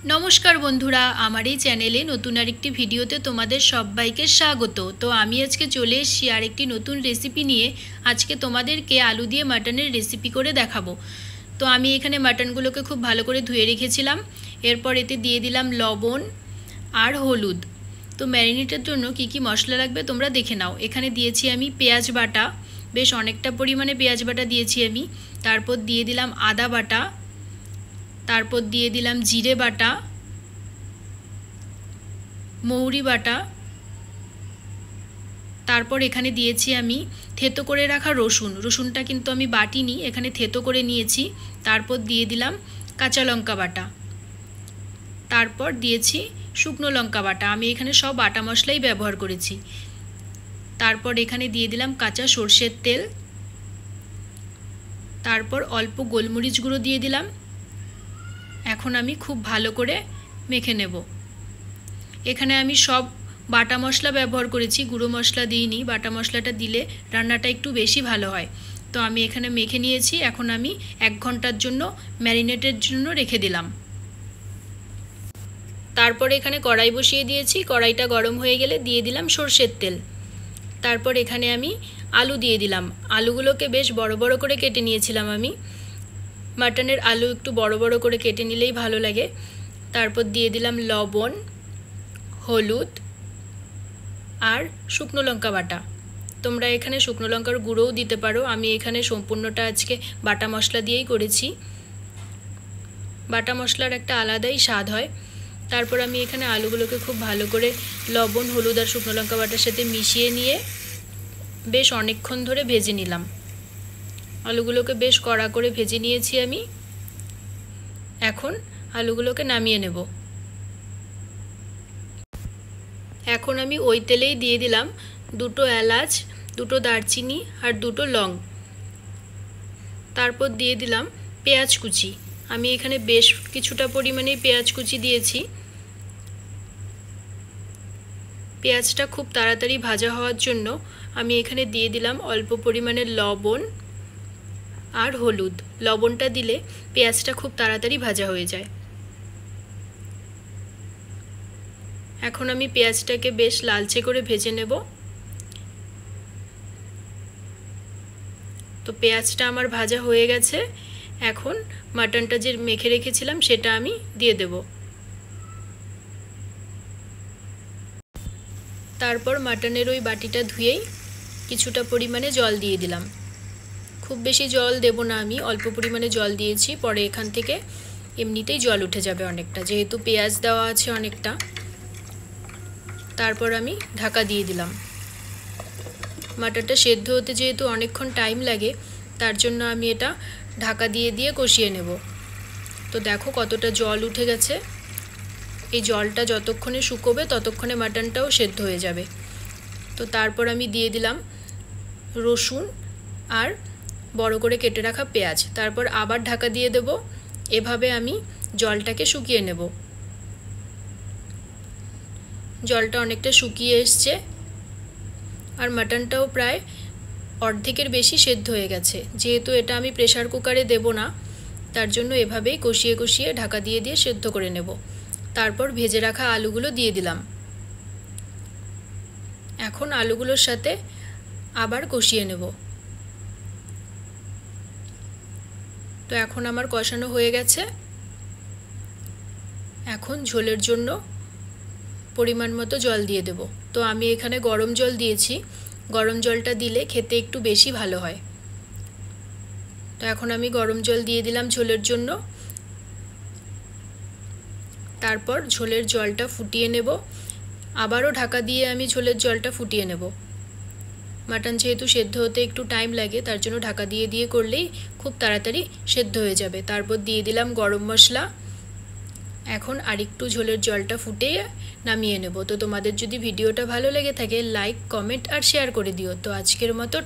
नमस्कार बंधुरा आमार এই চ্যানেলে নতুন আরেকটি ভিডিওতে তোমাদের সবাইকে স্বাগত। তো আমি আজকে চলে এসেছি আরেকটি নতুন রেসিপি নিয়ে। আজকে তোমাদেরকে আলু দিয়ে মাটনের রেসিপি করে দেখাবো। তো আমি এখানে মাটনগুলোকে খুব ভালো করে ধুয়ে রেখেছিলাম। এরপর এতে দিয়ে দিলাম লবণ আর হলুদ। তো ম্যারিনেটের জন্য কি কি মশলা লাগবে তোমরা দেখে নাও। এখানে দিয়েছি আমি পেঁয়াজ বাটা, বেশ অনেকটা পরিমাণে পেঁয়াজ বাটা দিয়েছি আমি। তারপর দিয়ে দিলাম আদা বাটা, তারপর দিয়ে দিলাম জিরে বাটা, মৌরি বাটা, তারপর এখানে দিয়েছি আমি থেতো করে রাখা রসুনটা কিন্তু আমি বাটিনি, এখানে থেতো করে নিয়েছি। তারপর দিয়ে দিলাম কাঁচা লঙ্কা বাটা, তারপর দিয়েছি শুকনো লঙ্কা বাটা। আমি এখানে সব বাটা মশলাই ব্যবহার করেছি। তারপর এখানে দিয়ে দিলাম কাঁচা সরষের তেল, তারপর অল্প গোলমরিচ গুঁড়ো দিয়ে দিলাম। এখন আমি খুব ভালো করে মেখে নেব। এখানে আমি সব বাটা মশলা ব্যবহার করেছি, গুঁড়ো মশলা দিইনি। বাটা মশলাটা দিলে রান্নাটা একটু বেশি ভালো হয়। তো আমি এখানে মেখে নিয়েছি। এখন আমি 1 ঘন্টার জন্য ম্যারিনেটের জন্য রেখে দিলাম। তারপর এখানে কড়াই বসিয়ে দিয়েছি। কড়াইটা গরম হয়ে গেলে দিয়ে দিলাম সরষের তেল। তারপর এখানে আমি আলু দিয়ে দিলাম। আলুগুলোকে বেশ বড় বড় করে কেটে নিয়েছিলাম আমি। মাটনের আলু একটু বড় বড় করে কেটে নিলেই ভালো লাগে। তারপর দিয়ে দিলাম লবণ, হলুদ আর শুকনো লঙ্কা বাটা। তোমরা এখানে শুকনো লঙ্কার গুঁড়োও দিতে পারো। আমি এখানে সম্পূর্ণটা আজকে বাটা মশলা দিয়েই করেছি। বাটা মশলার একটা আলাদাই স্বাদ হয়। তারপর আমি এখানে আলুগুলোকে খুব ভালো করে লবণ, হলুদ আর শুকনো লঙ্কা বাটার সাথে মিশিয়ে নিয়ে বেশ অনেকক্ষণ ধরে ভেজে নিলাম। আলুগুলোকে বেশ কড়া করে ভেজে নিয়েছি আমি। এখন আলুগুলোকে নামিয়ে নেব। এখন আমি ওই তেলেই দিয়ে দিলাম 2টো এলাচ, 2টো দারচিনি আর 2টো লং। তারপর দিয়ে দিলাম পেঁয়াজ কুচি। আমি এখানে বেশ কিছুটা পরিমাণে পেঁয়াজ কুচি দিয়েছি। পেঁয়াজটা খুব তাড়াতাড়ি ভাজা হওয়ার জন্য আমি এখানে দিয়ে দিলাম অল্প পরিমাণে লবণ আর হলুদ। লবণটা দিলে পেঁয়াজটা খুব তাড়াতাড়ি ভাজা হয়ে যায়। এখন আমি পেঁয়াজটাকে বেশ লালচে করে ভেজে নেব। তো পেঁয়াজটা আমার ভাজা হয়ে গেছে। এখন মাটনটা যে মেখে রেখেছিলাম সেটা আমি দিয়ে দেব। তারপর মাটনের ওই বাটিটা ধুয়েই কিছুটা পরিমাণে জল দিয়ে দিলাম। খুব বেশি জল দেব না, আমি অল্প পরিমাণে জল দিয়েছি। পরে এখান থেকে এমনিতেই জল উঠে যাবে অনেকটা, যেহেতু পেঁয়াজ দেওয়া আছে অনেকটা। তারপর আমি ঢাকা দিয়ে দিলাম। মাটনটা সেদ্ধ হতে যেহেতু অনেকক্ষণ টাইম লাগে, তার জন্য আমি এটা ঢাকা দিয়ে দিয়ে কষিয়ে নেব। তো দেখো কতটা জল উঠে গেছে। এই জলটা যতক্ষণে শুকোবে ততক্ষণে মাটনটাও সেদ্ধ হয়ে যাবে। তো তারপর আমি দিয়ে দিলাম রসুন আর বড় করে কেটে রাখা পেঁয়াজ। তারপর আবার ঢাকা দিয়ে দেব। এভাবে আমি জলটাকে শুকিয়ে নেব। জলটা অনেকটা শুকিয়ে এসছে আর মাটনটাও প্রায় অর্ধেকের বেশি সেদ্ধ হয়ে গেছে। যেহেতু এটা আমি প্রেসার কুকারে দেব না, তার জন্য এভাবেই কষিয়ে কষিয়ে ঢাকা দিয়ে দিয়ে সেদ্ধ করে নেব। তারপর ভেজে রাখা আলুগুলো দিয়ে দিলাম। এখন আলুগুলোর সাথে আবার কষিয়ে নেব। তো এখন আমার কষানো হয়ে গেছে। এখন ঝোলের জন্য পরিমাণ মতো জল দিয়ে দেব। তো আমি এখানে গরম জল দিয়েছি। গরম জলটা দিলে খেতে একটু বেশি ভালো হয়। তো এখন আমি গরম জল দিয়ে দিলাম ঝোলের জন্য। তারপর ঝোলের জলটা ফুটিয়ে নেব। আবারও ঢাকা দিয়ে আমি ঝোলের জলটা ফুটিয়ে নেব। মাটন যেহেতু সেদ্ধ হতে একটু টাইম লাগে, তার জন্য ঢাকা দিয়ে দিয়ে করলেই খুব তাড়াতাড়ি সেদ্ধ হয়ে যাবে। তারপর দিয়ে দিলাম গরম মশলা। এখন আরেকটু ঝোলের জলটা ফুটিয়ে নামিয়ে নেব। তো তোমাদের যদি ভিডিওটা ভালো লেগে থাকে লাইক, কমেন্ট আর শেয়ার করে দিও। তো আজকের মতো